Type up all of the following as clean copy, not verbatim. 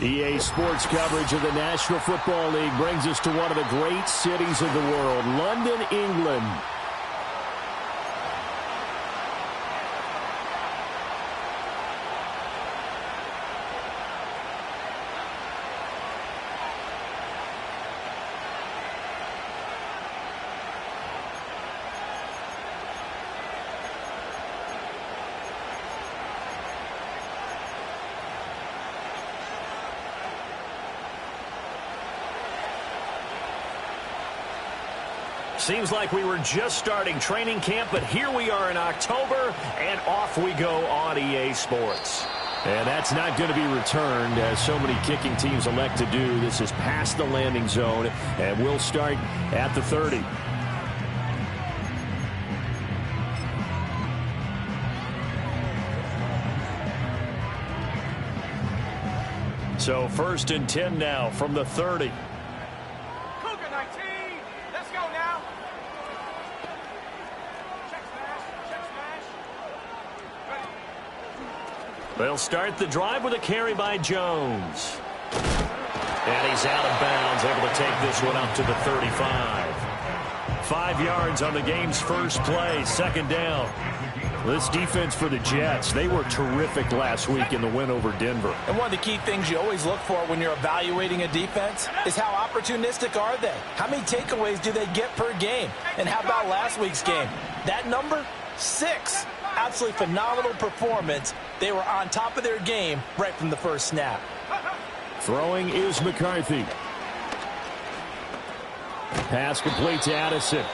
EA Sports coverage of the National Football League brings us to one of the great cities of the world, London, England. Seems like we were just starting training camp, but here we are in October, and off we go on EA Sports. And that's not going to be returned, as so many kicking teams elect to do. This is past the landing zone, and we'll start at the 30. So 1st and 10 now from the 30. They'll start the drive with a carry by Jones. And he's out of bounds, able to take this one up to the 35. 5 yards on the game's first play, 2nd down. This defense for the Jets, they were terrific last week in the win over Denver. And one of the key things you always look for when you're evaluating a defense is how opportunistic are they? How many takeaways do they get per game? And how about last week's game? That number, 6. Absolutely phenomenal performance. They were on top of their game right from the first snap. Throwing is McCarthy. Pass complete to Addison.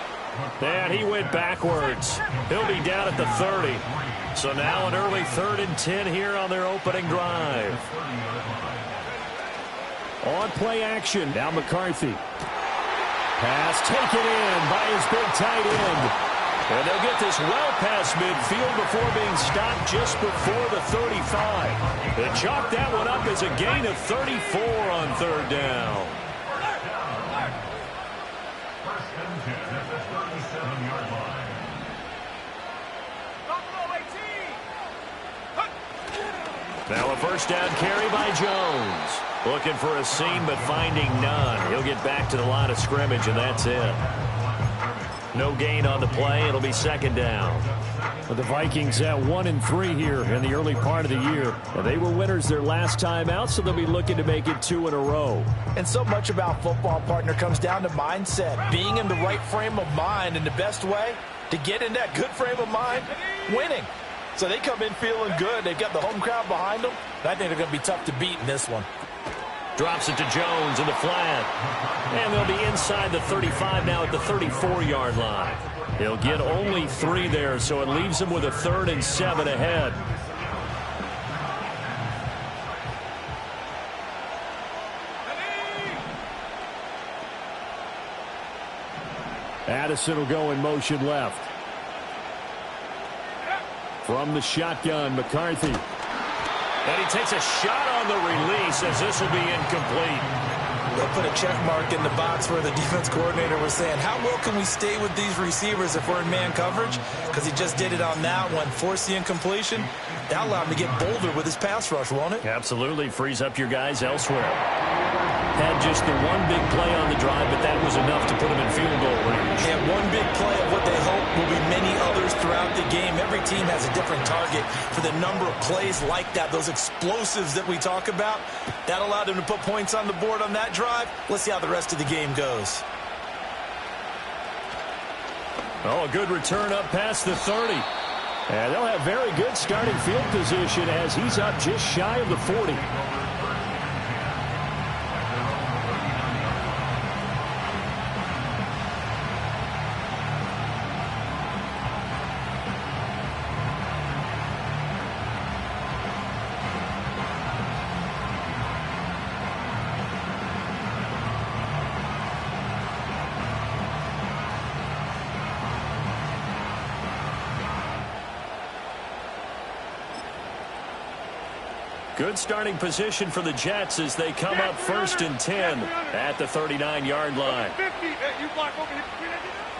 And he went backwards. He'll be down at the 30. So now an early 3rd and 10 here on their opening drive. On play action, now McCarthy. Pass taken in by his big tight end. And they'll get this well past midfield before being stopped just before the 35. They chalk that one up as a gain of 34 on 3rd down. Now a 1st down carry by Jones. Looking for a seam but finding none. He'll get back to the line of scrimmage, and that's it. No gain on the play. It'll be 2nd down. But the Vikings at 1-3 here in the early part of the year. And they were winners their last time out, so they'll be looking to make it 2 in a row. And so much about football, partner, comes down to mindset. Being in the right frame of mind, and the best way to get in that good frame of mind, winning. So they come in feeling good. They've got the home crowd behind them. I think they're going to be tough to beat in this one. Drops it to Jones in the flat. And they'll be inside the 35 now at the 34-yard line. He'll get only 3 there, so it leaves him with a 3rd and 7 ahead. Addison will go in motion left. From the shotgun, McCarthy. And he takes a shot on the release as this will be incomplete. They'll put a check mark in the box where the defense coordinator was saying, how well can we stay with these receivers if we're in man coverage? Because he just did it on that one, forced the incompletion. That'll allow him to get bolder with his pass rush, won't it? Absolutely. Frees up your guys elsewhere. Had just the one big play on the drive, but that was enough to put him in field goal range. And one big play of what they hope will be many others throughout the game. Every team has a different target for the number of plays like that, those explosives that we talk about. That allowed them to put points on the board on that drive. Let's see how the rest of the game goes. Oh, a good return up past the 30. And they'll have very good starting field position as he's up just shy of the 40. Good starting position for the Jets as they come up 1st and 10 at the 39-yard line.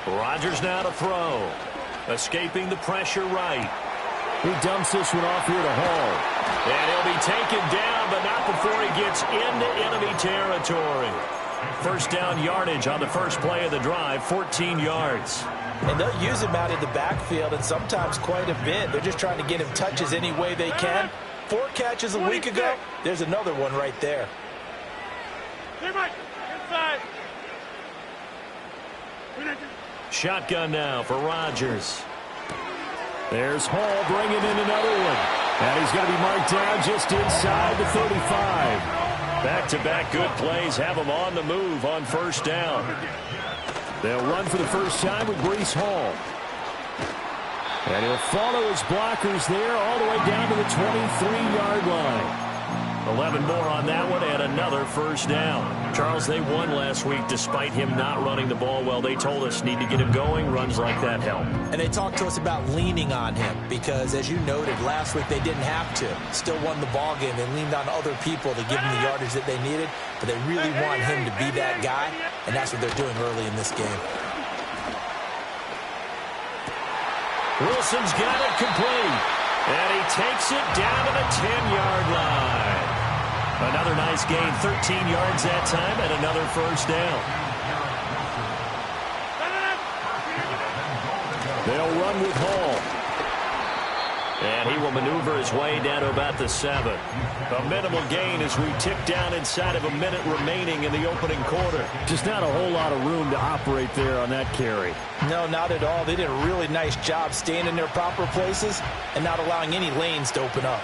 Rodgers now to throw. Escaping the pressure right. He dumps this one off here to Hall. And he'll be taken down, but not before he gets into enemy territory. First down yardage on the first play of the drive, 14 yards. And they'll use him out in the backfield, and sometimes quite a bit. They're just trying to get him touches any way they can. 4 catches a week ago. There's another one right there. Shotgun now for Rodgers. There's Hall bringing in another one. And he's going to be marked down just inside the 35. Back-to-back good plays have him on the move on first down. They'll run for the first time with Breece Hall. And he'll follow his blockers there all the way down to the 23-yard line. 11 more on that one and another first down. Charles, they won last week despite him not running the ball well. They told us need to get him going. Runs like that help. And they talked to us about leaning on him because, as you noted, last week they didn't have to. Still won the ball game. They leaned on other people to give them the yardage that they needed, but they really want him to be that guy, and that's what they're doing early in this game. Wilson's got it complete, and he takes it down to the 10-yard line. Another nice gain, 13 yards that time, and another first down. They'll run with Hall. And he will maneuver his way down to about the 7. A minimal gain as we tick down inside of a minute remaining in the opening quarter. Just not a whole lot of room to operate there on that carry. No, not at all. They did a really nice job staying in their proper places and not allowing any lanes to open up.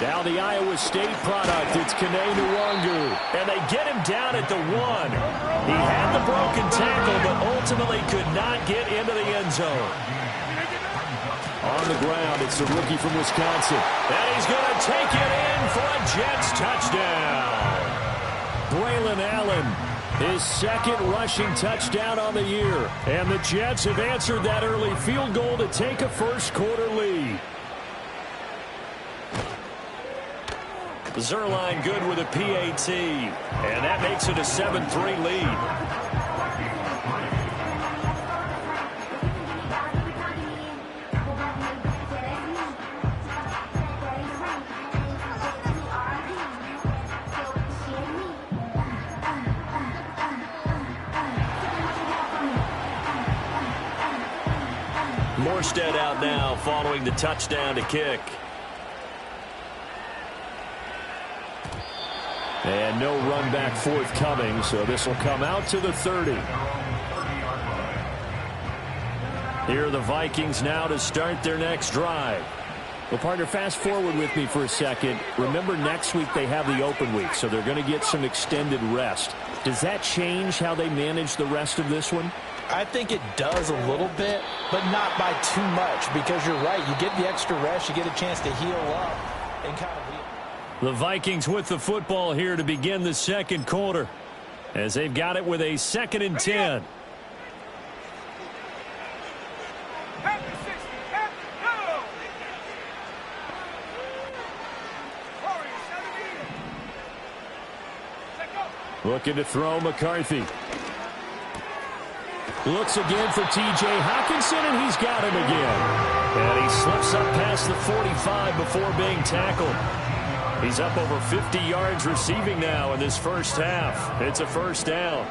Now the Iowa State product, it's Kene Nwangu. And they get him down at the 1. He had the broken tackle, but ultimately could not get into the end zone. On the ground, it's the rookie from Wisconsin. And he's going to take it in for a Jets touchdown. Braylon Allen, his second rushing touchdown on the year. And the Jets have answered that early field goal to take a first quarter lead. Zerline good with a PAT, and that makes it a 7-3 lead. Morstead out now following the touchdown to kick. And no run back forthcoming, so this will come out to the 30. Here are the Vikings now to start their next drive. Well, partner, fast forward with me for a second. Remember, next week they have the open week, so they're going to get some extended rest. Does that change how they manage the rest of this one? I think it does a little bit, but not by too much, because you're right. You get the extra rest, you get a chance to heal up and kind of... The Vikings with the football here to begin the second quarter, as they've got it with a 2nd and 10. Looking to throw McCarthy. Looks again for T.J. Hockenson, and he's got him again. And he slips up past the 45 before being tackled. He's up over 50 yards receiving now in this first half. It's a first down.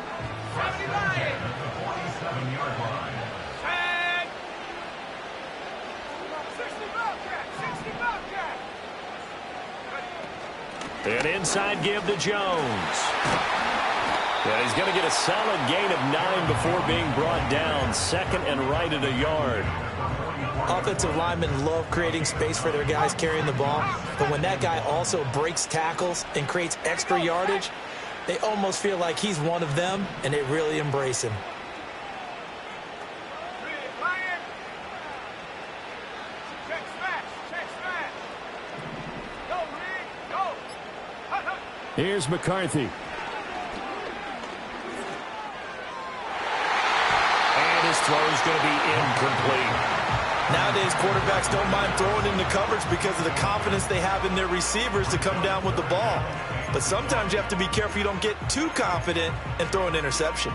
An inside give to Jones. And he's going to get a solid gain of 9 before being brought down. 2nd and right at a yard. Offensive linemen love creating space for their guys carrying the ball, but when that guy also breaks tackles and creates extra yardage, they almost feel like he's one of them, and they really embrace him. Here's McCarthy. And his throw is going to be incomplete. Nowadays, quarterbacks don't mind throwing into coverage because of the confidence they have in their receivers to come down with the ball. But sometimes you have to be careful you don't get too confident and throw an interception.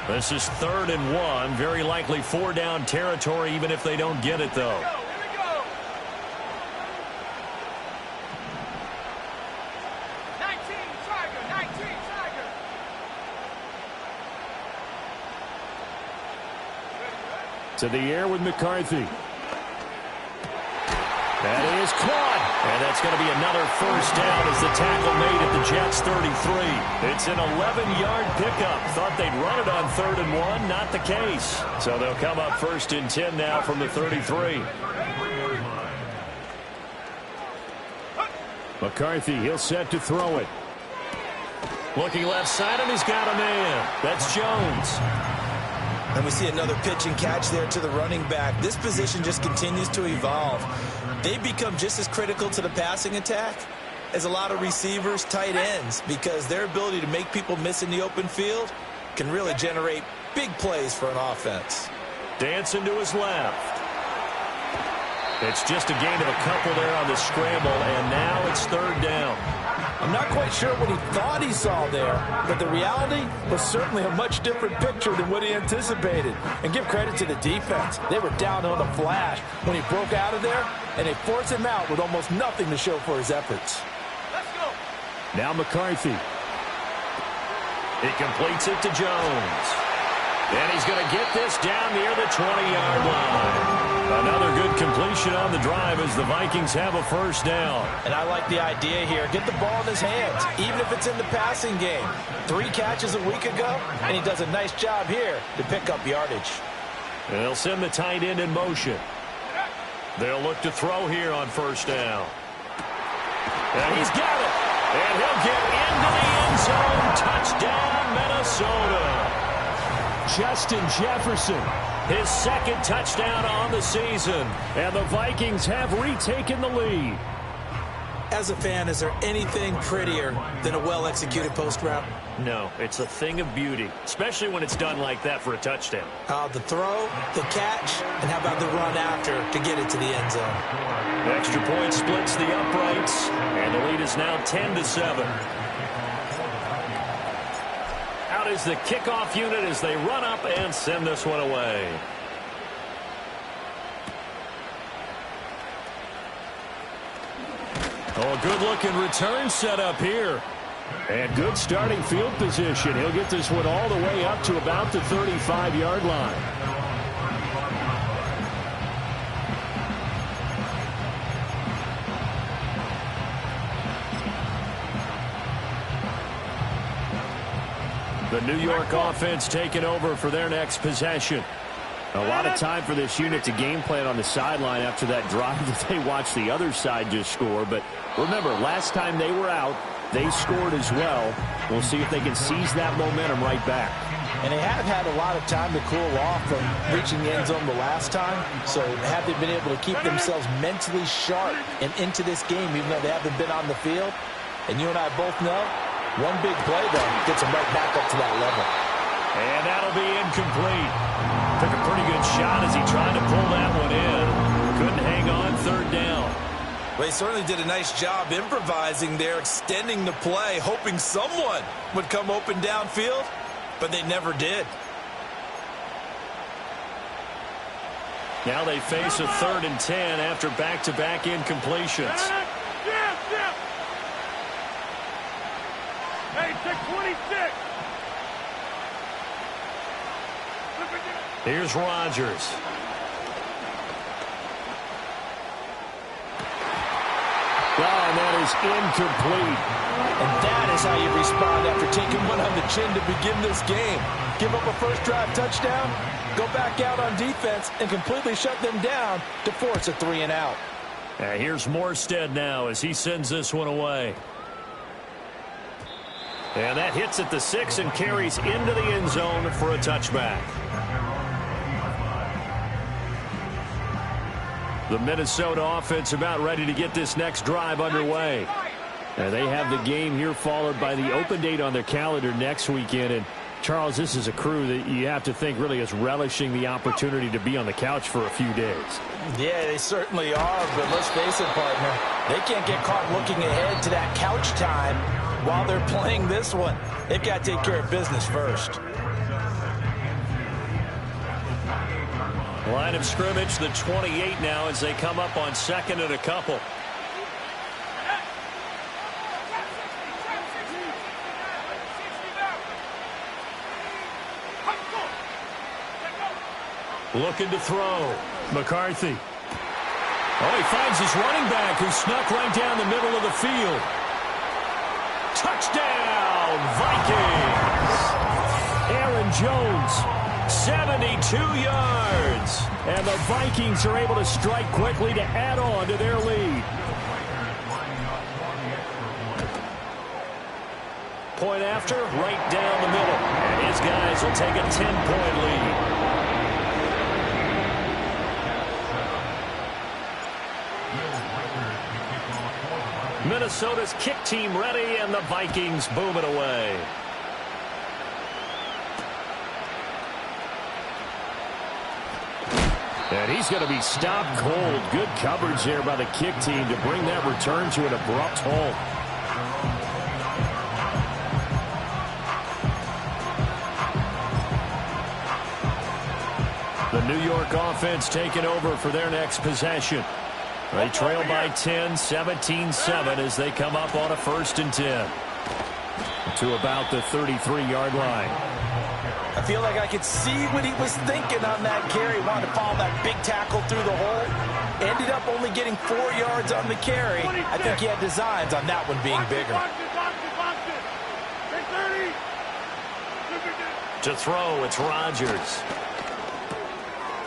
This is 3rd and 1. Very likely 4-down territory, even if they don't get it, though. To the air with McCarthy. That is caught. And that's going to be another 1st down as the tackle made at the Jets' 33. It's an 11-yard pickup. Thought they'd run it on 3rd and 1. Not the case. So they'll come up 1st and 10 now from the 33. McCarthy, he'll set to throw it. Looking left side, and he's got a man. That's Jones. And we see another pitch and catch there to the running back. This position just continues to evolve. They become just as critical to the passing attack as a lot of receivers, tight ends, because their ability to make people miss in the open field can really generate big plays for an offense. Dancing to his left. It's just a gain of a couple there on the scramble, and now it's 3rd down. I'm not quite sure what he thought he saw there, but the reality was certainly a much different picture than what he anticipated. And give credit to the defense. They were down on the flash when he broke out of there, and they forced him out with almost nothing to show for his efforts. Let's go. Now McCarthy. He completes it to Jones. And he's going to get this down near the 20-yard line. Another good completion on the drive as the Vikings have a 1st down. And I like the idea here. Get the ball in his hands, even if it's in the passing game. 3 catches a week ago, and he does a nice job here to pick up yardage. And they'll send the tight end in motion. They'll look to throw here on 1st down. And he's got it. And he'll get into the end zone. Touchdown, Minnesota. Justin Jefferson, his 2nd touchdown on the season. And the Vikings have retaken the lead. As a fan, is there anything prettier than a well-executed post route? No, it's a thing of beauty, especially when it's done like that for a touchdown. The throw, the catch, and how about the run after to get it to the end zone? The extra point splits the uprights, and the lead is now 10-7. Out is the kickoff unit as they run up and send this one away. Oh, good-looking return set up here. And good starting field position. He'll get this one all the way up to about the 35-yard line. The New York offense taking over for their next possession. A lot of time for this unit to game plan on the sideline after that drive that they watched the other side just score. But remember, last time they were out, they scored as well. We'll see if they can seize that momentum right back. And they have had a lot of time to cool off from reaching the end zone the last time. So have they been able to keep themselves mentally sharp and into this game, even though they haven't been on the field? And you and I both know, one big play, though, gets them right back up to that level. And that'll be incomplete. Took a pretty good shot as he tried to pull that one in. Couldn't hang on 3rd down. Well, he certainly did a nice job improvising there, extending the play, hoping someone would come open downfield, but they never did. Now they face a 3rd and 10 after back-to-back incompletions. Hey, check 26. Here's Rodgers. And that is incomplete. And that is how you respond after taking one on the chin to begin this game. Give up a first drive touchdown, go back out on defense, and completely shut them down to force a 3 and out. Here's Morstead now as he sends this one away. And that hits at the 6 and carries into the end zone for a touchback. The Minnesota offense about ready to get this next drive underway. And they have the game here followed by the open date on their calendar next weekend. And Charles, this is a crew that you have to think really is relishing the opportunity to be on the couch for a few days. Yeah, they certainly are, but let's face it, partner. They can't get caught looking ahead to that couch time while they're playing this one. They've got to take care of business first. Line of scrimmage, the 28 now as they come up on second and a couple. Looking to throw. McCarthy. Oh, he finds his running back who snuck right down the middle of the field. Touchdown, Vikings! Aaron Jones, 72 yards. And the Vikings are able to strike quickly to add on to their lead. Point after, right down the middle. And his guys will take a 10-point lead. Minnesota's kick team ready, and the Vikings boom it away. And he's going to be stopped cold. Good coverage there by the kick team to bring that return to an abrupt halt. The New York offense taking over for their next possession. They trail by 10, 17-7 as they come up on a 1st and 10. To about the 33-yard line. I feel like I could see what he was thinking on that carry. Wanted to follow that big tackle through the hole. Ended up only getting 4 yards on the carry. I think he had designs on that one being bigger. To throw, it's Rodgers.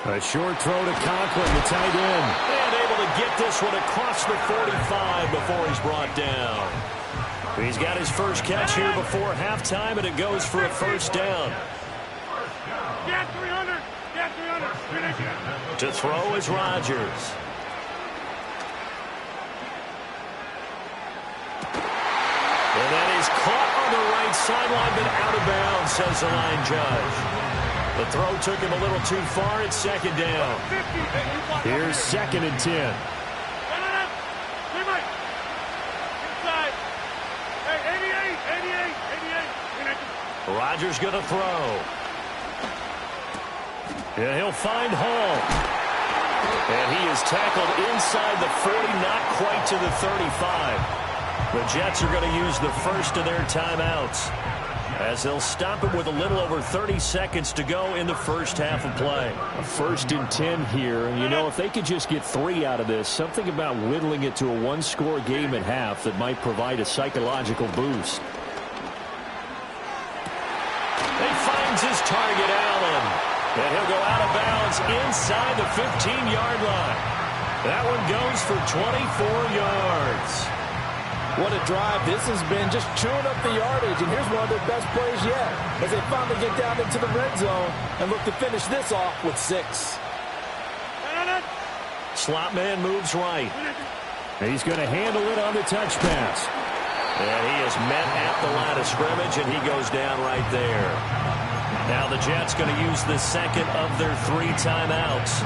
A short throw to Conklin, the tight end. And able to get this one across the 45 before he's brought down. He's got his first catch here before halftime, and it goes for a 1st down. To throw is Rodgers. And that is caught on the right sideline, but out of bounds, says the line judge. The throw took him a little too far. It's 2nd down. Here's 2nd and 10. Rodgers going to throw. Yeah, he'll find Hall. And he is tackled inside the 40, not quite to the 35. The Jets are going to use the first of their timeouts, as they'll stop him with a little over 30 seconds to go in the first half of play. A 1st and 10 here. And, you know, if they could just get 3 out of this, something about whittling it to a 1-score game at half that might provide a psychological boost. He finds his target, Allen. And he'll go out of bounds inside the 15-yard line. That one goes for 24 yards. What a drive this has been, just chewing up the yardage. And here's one of their best plays yet, as they finally get down into the red zone and look to finish this off with 6. Slot man moves right. He's going to handle it on the touch pass. And he is met at the line of scrimmage, and he goes down right there. Now the Jets going to use the second of their 3 timeouts,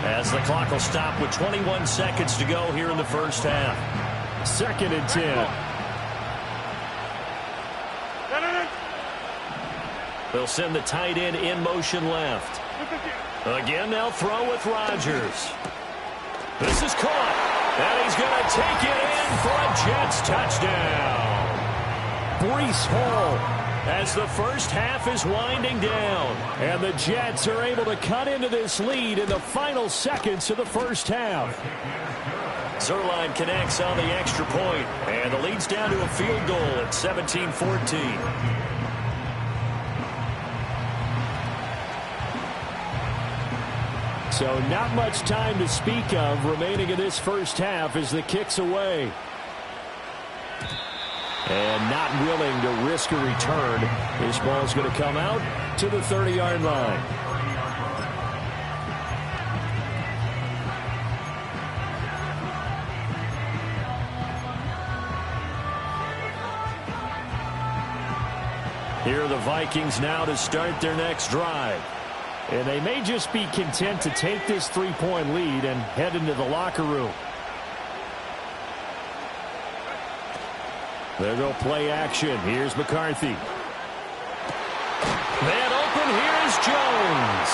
as the clock will stop with 21 seconds to go here in the first half. 2nd and 10. They'll send the tight end in motion left. Again, they'll throw with Rodgers. This is caught. And he's going to take it in for a Jets touchdown. Breece Hall, as the first half is winding down. And the Jets are able to cut into this lead in the final seconds of the first half. Zerline connects on the extra point, and the lead's down to a field goal at 17-14. So not much time to speak of remaining in this first half as the kick's away. And not willing to risk a return. This ball's going to come out to the 30-yard line. Here are the Vikings now to start their next drive. And they may just be content to take this 3-point lead and head into the locker room. There go play action. Here's McCarthy. Man open, here's Jones.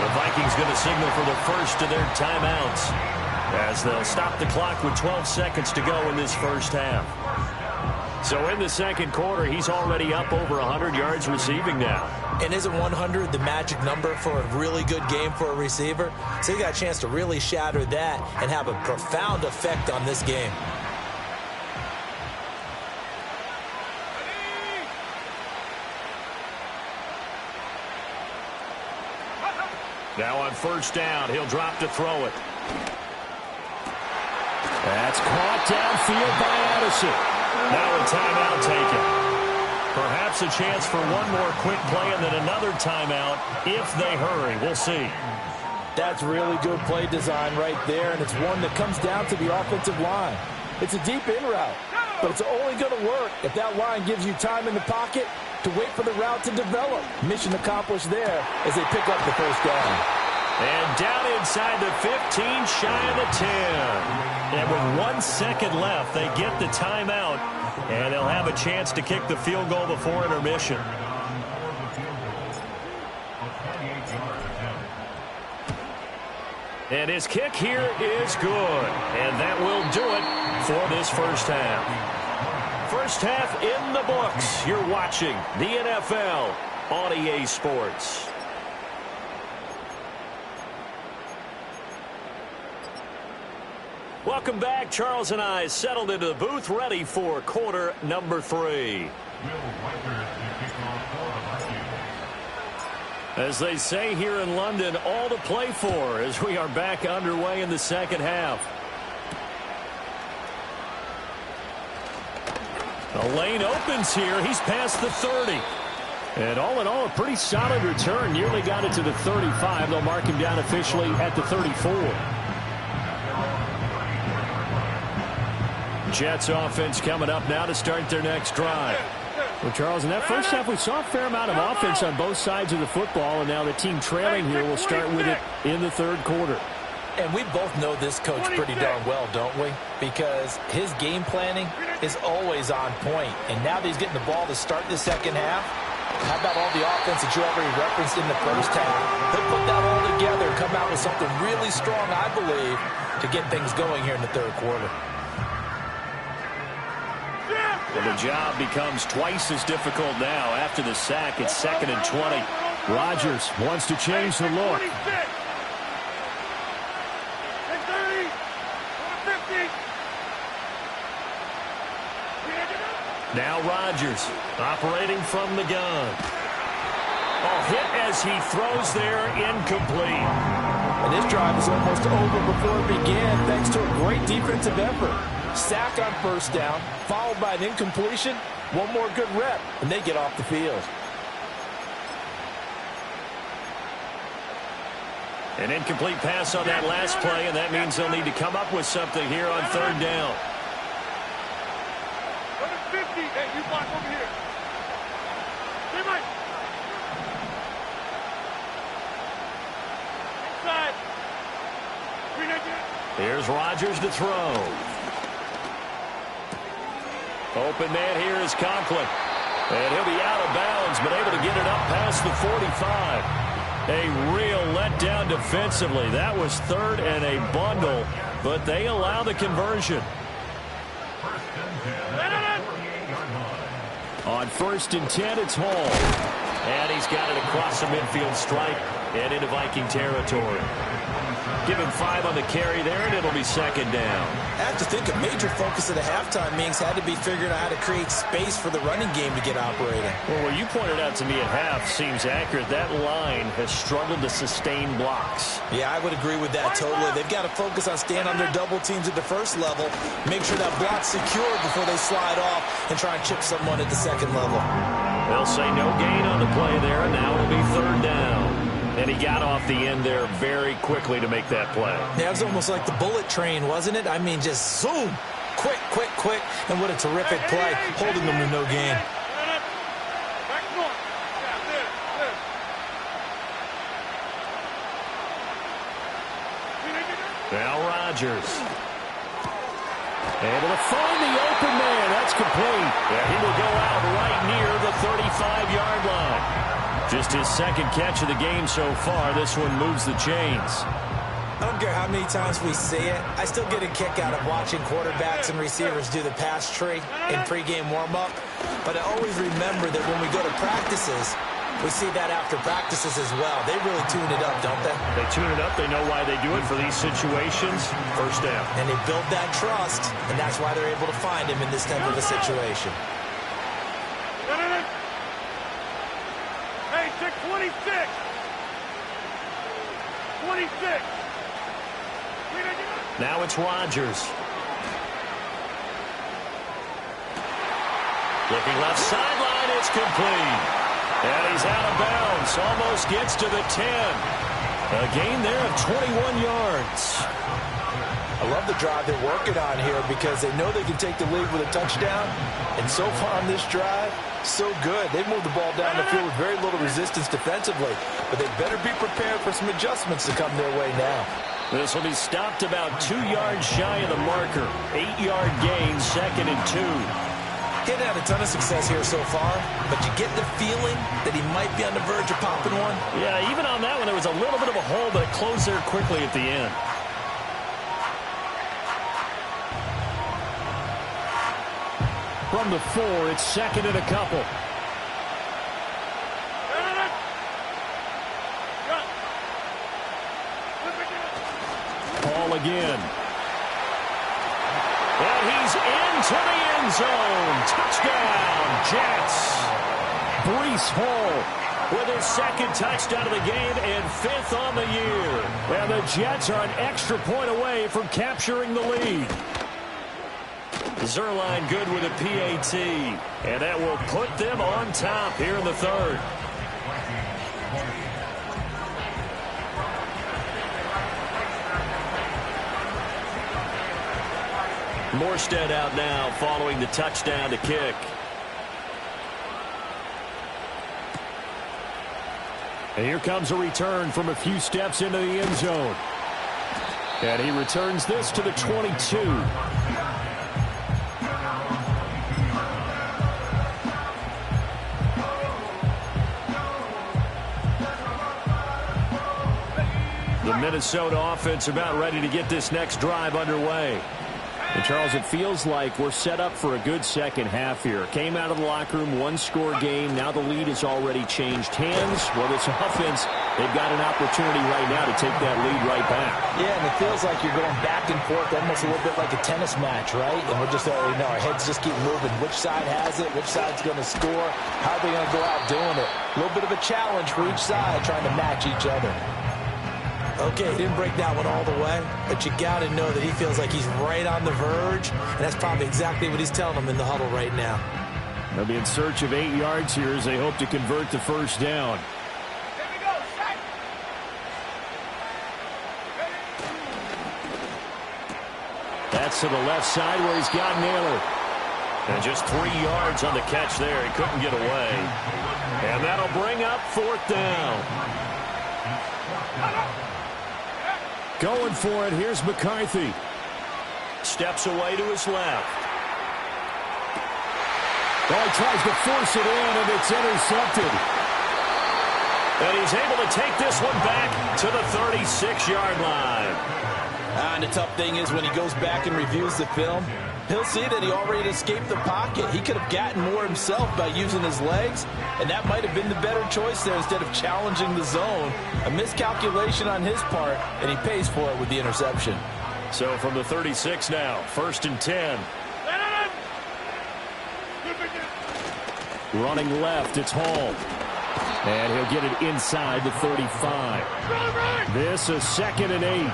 The Vikings going to signal for the first of their timeouts as they'll stop the clock with 12 seconds to go in this first half. So in the second quarter, he's already up over 100 yards receiving now. And isn't 100 the magic number for a really good game for a receiver? So he got a chance to really shatter that and have a profound effect on this game. Now on first down, he'll drop to throw it. That's caught downfield by Addison. Now a timeout taken. Perhaps a chance for one more quick play and then another timeout if they hurry. We'll see. That's really good play design right there, and it's one that comes down to the offensive line. It's a deep in route, but it's only going to work if that line gives you time in the pocket to wait for the route to develop. Mission accomplished there as they pick up the first down. And down inside the 15, shy of the 10. And with 1 second left, they get the timeout, and they'll have a chance to kick the field goal before intermission. And his kick here is good. And that will do it for this first half. First half in the books. You're watching the NFL on EA Sports. Welcome back. Charles and I settled into the booth, ready for quarter number 3. As they say here in London, all to play for as we are back underway in the second half. The lane opens here. He's past the 30. And all in all, a pretty solid return. Nearly got it to the 35. They'll mark him down officially at the 34. Jets offense coming up now to start their next drive. Well, Charles, in that first half, we saw a fair amount of offense on both sides of the football, and now the team trailing here will start with it in the third quarter. And we both know this coach pretty darn well, don't we? Because his game planning is always on point. And now that he's getting the ball to start the second half, how about all the offense that you already referenced in the first half? He'll put that all together and come out with something really strong, I believe, to get things going here in the third quarter. Well, the job becomes twice as difficult now after the sack. It's 2nd and 20. Rodgers wants to change the look. Now Rodgers operating from the gun. Oh, hit as he throws there, incomplete. And this drive is almost over before it began thanks to a great defensive effort. Sack on first down, followed by an incompletion. One more good rep, and they get off the field. An incomplete pass on that last play, and that means they'll need to come up with something here on third down. Hey, you block over here. Stay right. Inside. Here's Rodgers to throw. Open man here is Conklin. And he'll be out of bounds, but able to get it up past the 45. A real letdown defensively. That was third and a bundle, but they allow the conversion. On 1st and 10, it's Hall. And he's got it across the midfield stripe and into Viking territory. Give him 5 on the carry there, and it'll be 2nd down. I have to think a major focus at a halftime means had to be figuring out how to create space for the running game to get operating. Well, what you pointed out to me at half seems accurate. That line has struggled to sustain blocks. Yeah, I would agree with that totally. They've got to focus on staying on their double teams at the first level, make sure that block's secured before they slide off and try and chip someone at the second level. They'll say no gain on the play there, and now it'll be 3rd down. And he got off the end there very quickly to make that play. Yeah, it was almost like the bullet train, wasn't it? I mean, just zoom. Quick, quick, quick. And what a terrific play, holding them to no gain. Now Rodgers. Able to find the open man. That's complete. And he will go out right near the 35-yard line. Just his second catch of the game so far. This one moves the chains. I don't care how many times we see it. I still get a kick out of watching quarterbacks and receivers do the pass tree in pregame warm-up. But I always remember that when we go to practices, we see that after practices as well. They really tune it up, don't they? They tune it up. They know why they do it for these situations. First down. And they build that trust, and that's why they're able to find him in this type of a situation. Hey, check 26. 26. Now it's Rodgers. Looking left sideline, it's complete. And he's out of bounds, almost gets to the 10. A gain there of 21 yards. I love the drive they're working on here because they know they can take the lead with a touchdown. And so far on this drive, so good. They've moved the ball down the field with very little resistance defensively. But they better be prepared for some adjustments to come their way now. This will be stopped about 2 yards shy of the marker. 8-yard gain, 2nd and 2. He hasn't had a ton of success here so far, but you get the feeling that he might be on the verge of popping one. Yeah, even on that one, there was a little bit of a hole, but it closed there quickly at the end. From the 4, it's 2nd and a couple. Ball again. And he's into the end zone. Touchdown, Jets. Breece Hall with his 2nd touchdown of the game and 5th on the year. And the Jets are an extra point away from capturing the lead. Zerline good with a PAT. And that will put them on top here in the 3rd. Morstead out now following the touchdown to kick. And here comes a return from a few steps into the end zone. And he returns this to the 22. The Minnesota offense about ready to get this next drive underway. And, Charles, it feels like we're set up for a good second half here. Came out of the locker room, one-score game. Now the lead has already changed hands. Well, this offense, they've got an opportunity right now to take that lead right back. Yeah, and it feels like you're going back and forth almost a little bit like a tennis match, right? And we're just already know our heads just keep moving. Which side has it? Which side's going to score? How are they going to go out doing it? A little bit of a challenge for each side trying to match each other. Okay, he didn't break that one all the way, but you got to know that he feels like he's right on the verge, and that's probably exactly what he's telling them in the huddle right now. They'll be in search of 8 yards here as they hope to convert the first down. That's to the left side where he's got Naylor. And just 3 yards on the catch there. He couldn't get away. And that'll bring up 4th down. Going for it, here's McCarthy. Steps away to his left. Oh, he tries to force it in, and it's intercepted. And he's able to take this one back to the 36-yard line. And the tough thing is when he goes back and reviews the film, he'll see that he already escaped the pocket. He could have gotten more himself by using his legs, and that might have been the better choice there instead of challenging the zone. A miscalculation on his part, and he pays for it with the interception. So from the 36 now, 1st and 10. Running left, it's Hall. And he'll get it inside the 35. This is 2nd and 8.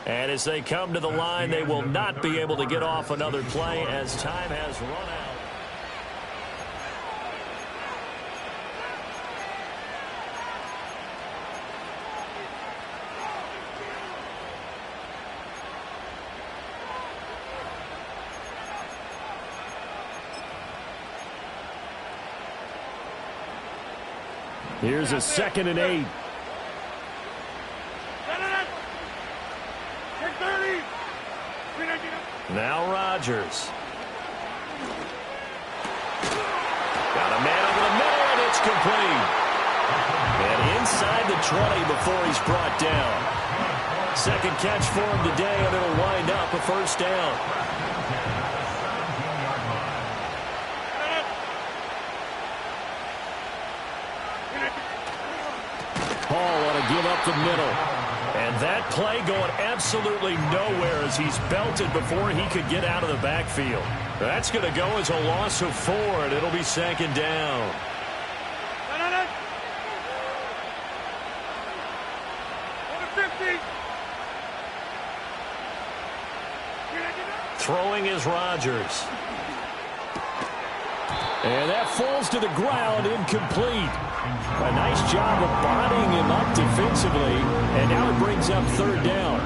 And as they come to the line, they will not be able to get off another play as time has run out. Here's a 2nd and 8. Now Rodgers. Got a man over the middle, and it's complete. And inside the 20 before he's brought down. Second catch for him today, and it'll wind up a first down. Hall ought to give up the middle. And that play going absolutely nowhere as he's belted before he could get out of the backfield. That's going to go as a loss of 4, and it'll be second down. Throwing is Rodgers. And that falls to the ground, incomplete. A nice job of bodying him up defensively, and now it brings up third down.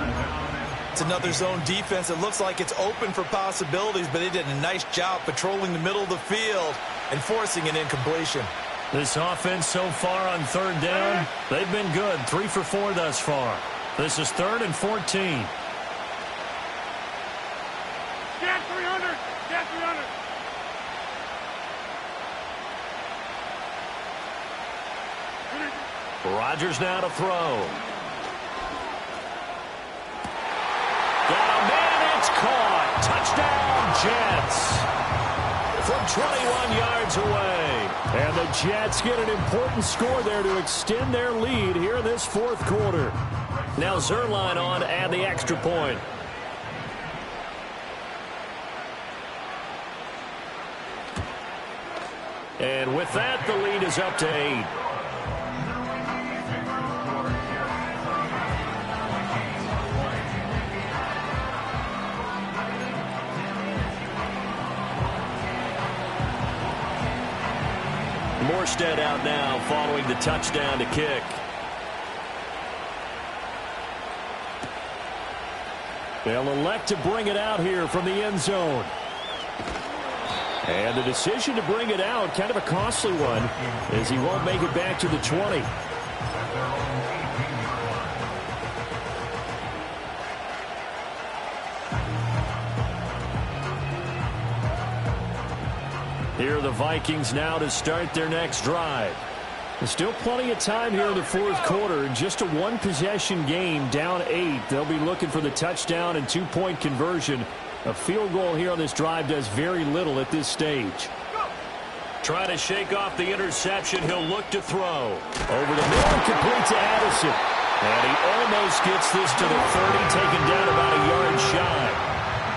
It's another zone defense. It looks like it's open for possibilities, but they did a nice job patrolling the middle of the field and forcing an incompletion. This offense so far on third down, they've been good. 3 for 4 thus far. This is 3rd and 14. Get 300! Get 300! Rodgers now to throw. Got a man, it's caught. Touchdown, Jets. From 21 yards away. And the Jets get an important score there to extend their lead here in this fourth quarter. Now Zerline on to add the extra point. And with that, the lead is up to 8. Morstead out now following the touchdown to kick. They'll elect to bring it out here from the end zone. And the decision to bring it out, kind of a costly one, as he won't make it back to the 20. Here are the Vikings now to start their next drive. There's still plenty of time here in the fourth quarter. Just a one-possession game, down 8. They'll be looking for the touchdown and two-point conversion. A field goal here on this drive does very little at this stage. Trying to shake off the interception. He'll look to throw. Over the middle, complete to Addison. And he almost gets this to the 30, taken down about a yard shy.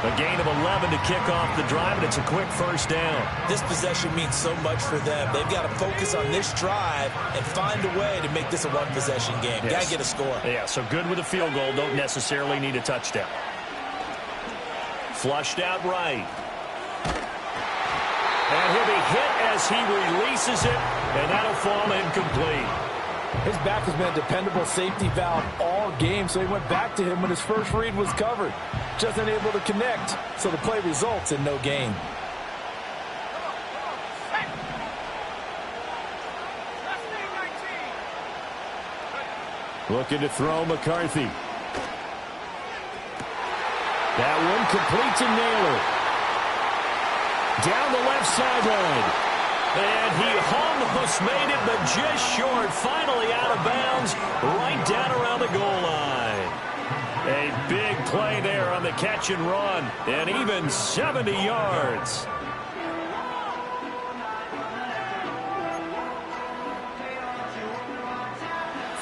A gain of 11 to kick off the drive, and it's a quick first down. This possession means so much for them. They've got to focus on this drive and find a way to make this a one-possession game. Yes. Got to get a score. Yeah, so good with a field goal. Don't necessarily need a touchdown. Flushed out right. And he'll be hit as he releases it, and that'll fall incomplete. His back has been a dependable safety valve all game, so he went back to him when his first read was covered. Just unable to connect, so the play results in no gain. Looking to throw McCarthy. That one complete to Naylor. Down the left sideline. And he almost made it, but just short. Finally out of bounds, right down around the goal line. A big play there on the catch and run, and even 70 yards.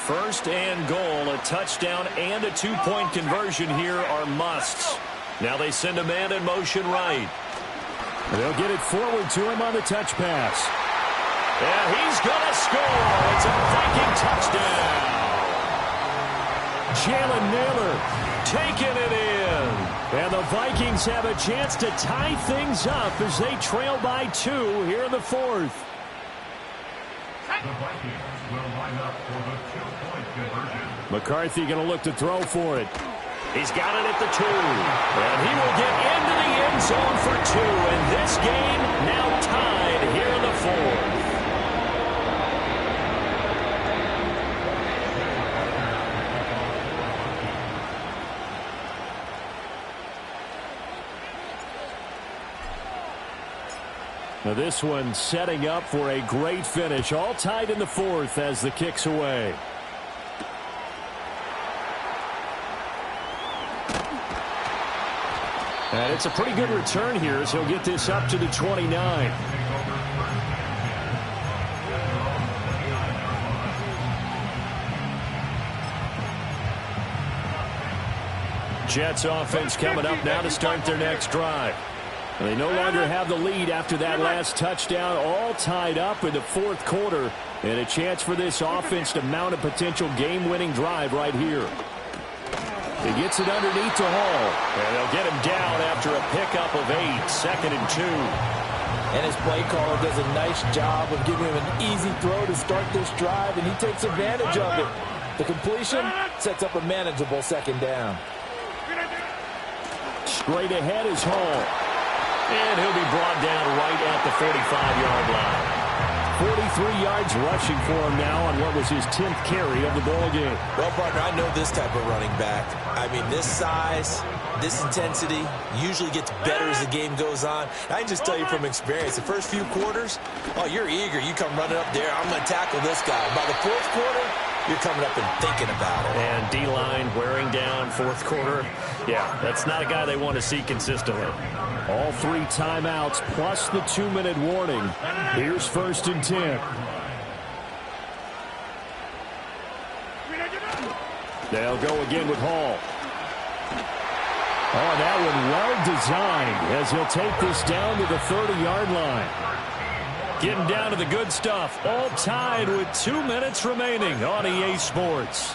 First and goal, a touchdown and a two-point conversion here are musts. Now they send a man in motion right. They'll get it forward to him on the touch pass. And he's going to score. It's a Viking touchdown. Jalen Naylor taking it in. And the Vikings have a chance to tie things up as they trail by 2 here in the fourth. The Vikings will line up for the two-point conversion. McCarthy going to look to throw for it. He's got it at the 2. And he will get into the end zone for 2. And this game now tied here in the fourth. Now this one setting up for a great finish. All tied in the fourth as the kick's away. And it's a pretty good return here as he'll get this up to the 29. Jets offense coming up now to start their next drive. They no longer have the lead after that last touchdown, all tied up in the fourth quarter, and a chance for this offense to mount a potential game-winning drive right here. He gets it underneath to Hall, and they'll get him down after a pickup of 8, 2nd and 2. And his play caller does a nice job of giving him an easy throw to start this drive, and he takes advantage of it. The completion sets up a manageable 2nd down. Straight ahead is Hall. And he'll be brought down right at the 45-yard line. 43 yards rushing for him now on what was his 10th carry of the ball game. Well, partner, I know this type of running back. I mean, this size, this intensity usually gets better as the game goes on. I can just tell you from experience, the first few quarters, oh, you're eager. You come running up there, I'm going to tackle this guy. By the fourth quarter, you're coming up and thinking about it. And D-line wearing down fourth quarter. Yeah, that's not a guy they want to see consistently. All 3 timeouts plus the 2-minute warning. Here's 1st and 10. They'll go again with Hall. Oh, that one well designed as he'll take this down to the 30-yard line. Getting down to the good stuff. All tied with 2 minutes remaining on EA Sports.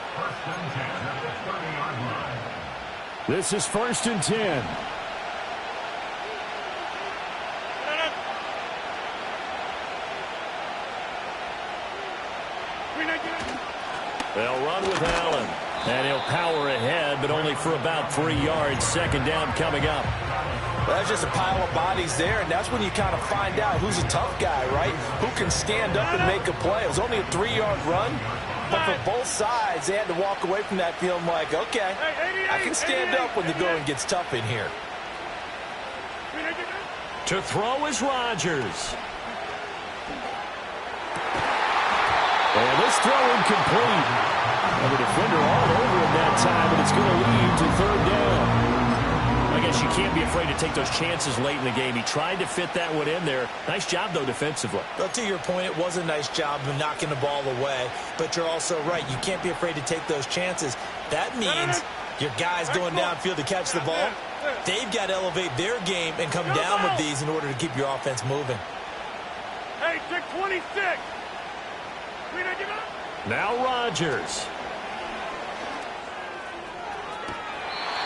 This is 1st and 10. They'll run with Allen. And he'll power ahead, but only for about 3 yards. 2nd down coming up. Well, that's just a pile of bodies there, and that's when you kind of find out who's a tough guy, right? Who can stand up and make a play. It was only a 3-yard run, but for both sides, they had to walk away from that feeling like, okay, I can stand up when the going gets tough in here. To throw is Rodgers. And this throw incomplete. And the defender all over him that time, but it's going to lead to 3rd down. I guess you can't be afraid to take those chances late in the game. He tried to fit that one in there. Nice job, though, defensively. Well, to your point, it was a nice job of knocking the ball away. But you're also right. You can't be afraid to take those chances. That means your guys going downfield to catch the ball, they've got to elevate their game and come down with these in order to keep your offense moving. Hey, check 26. Now Rodgers.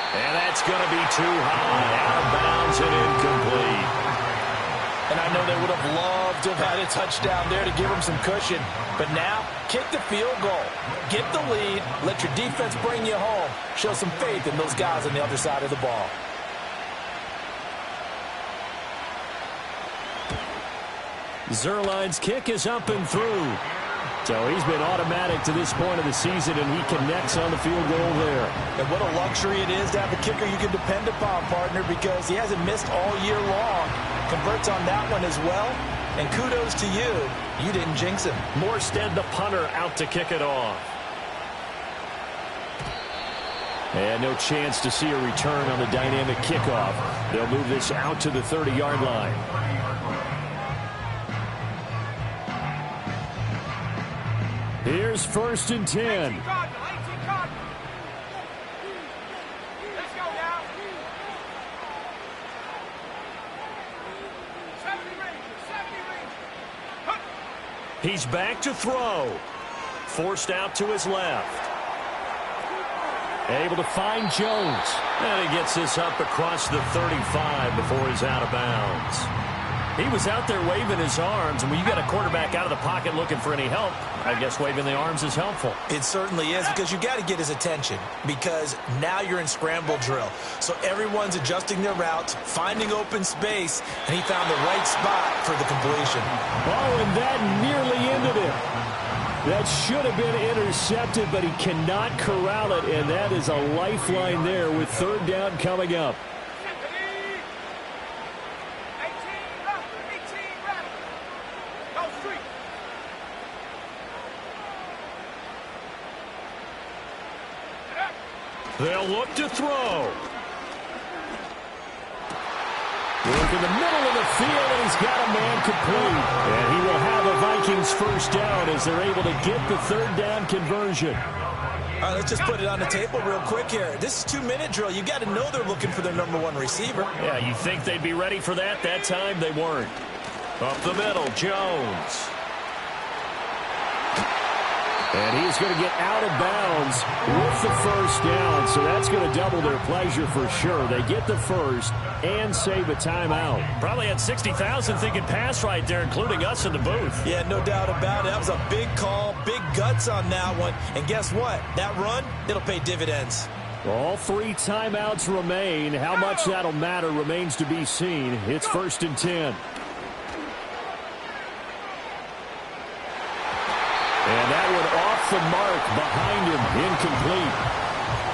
And that's going to be too high. Out of bounds and incomplete. And I know they would have loved to have had a touchdown there to give them some cushion. But now, kick the field goal. Get the lead. Let your defense bring you home. Show some faith in those guys on the other side of the ball. Zerline's kick is up and through. So he's been automatic to this point of the season, and he connects on the field goal there. And what a luxury it is to have a kicker you can depend upon, partner, because he hasn't missed all year long. Converts on that one as well. And kudos to you. You didn't jinx him. Morstead, the punter, out to kick it off. And no chance to see a return on the dynamic kickoff. They'll move this out to the 30-yard line. Here's 1st and 10. Let's go now. 70 range. He's back to throw. Forced out to his left. Able to find Jones. And he gets this up across the 35 before he's out of bounds. He was out there waving his arms, and when you got a quarterback out of the pocket looking for any help, I guess waving the arms is helpful. It certainly is, because you got to get his attention, because now you're in scramble drill. So everyone's adjusting their routes, finding open space, and he found the right spot for the completion. Oh, and that nearly ended it. That should have been intercepted, but he cannot corral it, and that is a lifeline there with 3rd down coming up. They'll look to throw. Look in the middle of the field, and he's got a man complete. And he will have a Vikings first down as they're able to get the third down conversion. All right, let's just put it on the table real quick here. This is a 2-minute drill. You got to know they're looking for their number one receiver. Yeah, you think they'd be ready for that? That time they weren't. Up the middle, Jones. And he's going to get out of bounds with the first down, so that's going to double their pleasure for sure. They get the first and save a timeout. Probably had 60,000 thinking pass right there, including us in the booth. Yeah, no doubt about it. That was a big call, big guts on that one. And guess what? That run, it'll pay dividends. All 3 timeouts remain. How much that'll matter remains to be seen. It's 1st and 10. And that one off the mark behind him, incomplete.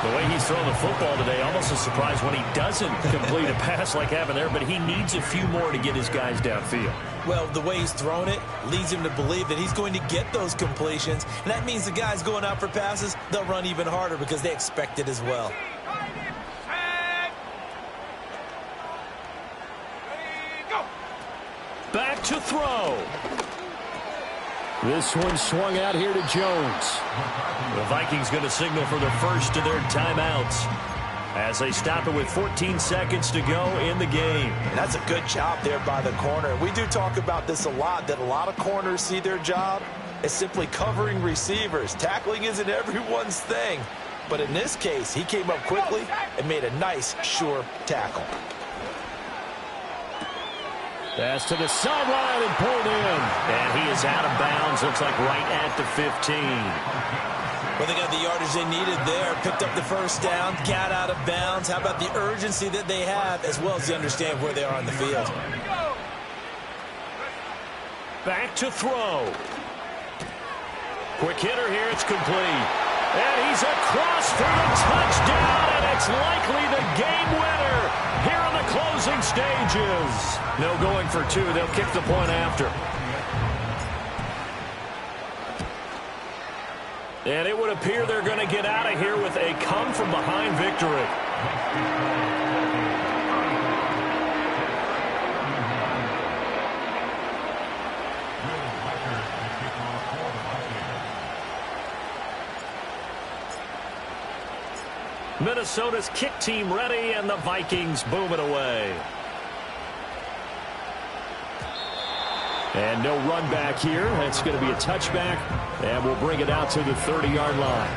The way he's throwing the football today, almost a surprise when he doesn't complete a pass like having there, but he needs a few more to get his guys downfield. Well, the way he's thrown it leads him to believe that he's going to get those completions, and that means the guys going out for passes, they'll run even harder because they expect it as well. Back to throw. This one swung out here to Jones. The Vikings going to signal for the first of their timeouts as they stop it with 14 seconds to go in the game. And that's a good job there by the corner. We do talk about this a lot, that a lot of corners see their job as simply covering receivers. Tackling isn't everyone's thing. But in this case, he came up quickly and made a nice, sure tackle. Pass to the sideline and pulled in. And he is out of bounds. Looks like right at the 15. Well, they got the yardage they needed there. Picked up the first down. Got out of bounds. How about the urgency that they have as well as they understand where they are on the field. Back to throw. Quick hitter here. It's complete. And he's across for the touchdown. And it's likely the game winner here in the closing stages. No going for 2. They'll kick the point after. And it would appear they're going to get out of here with a come-from-behind victory. Minnesota's kick team ready, and the Vikings boom it away. And no run back here. That's going to be a touchback, and we'll bring it out to the 30-yard line.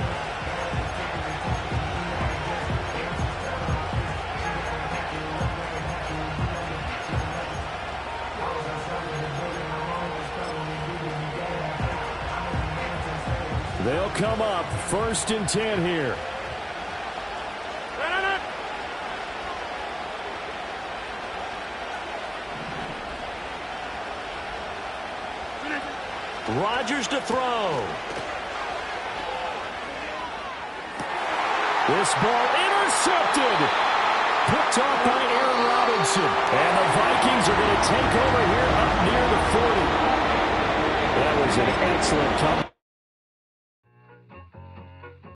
They'll come up 1st and 10 here. Rodgers to throw. This ball intercepted. Picked off by Aaron Robinson. And the Vikings are going to take over here up near the 40. That was an excellent comeback.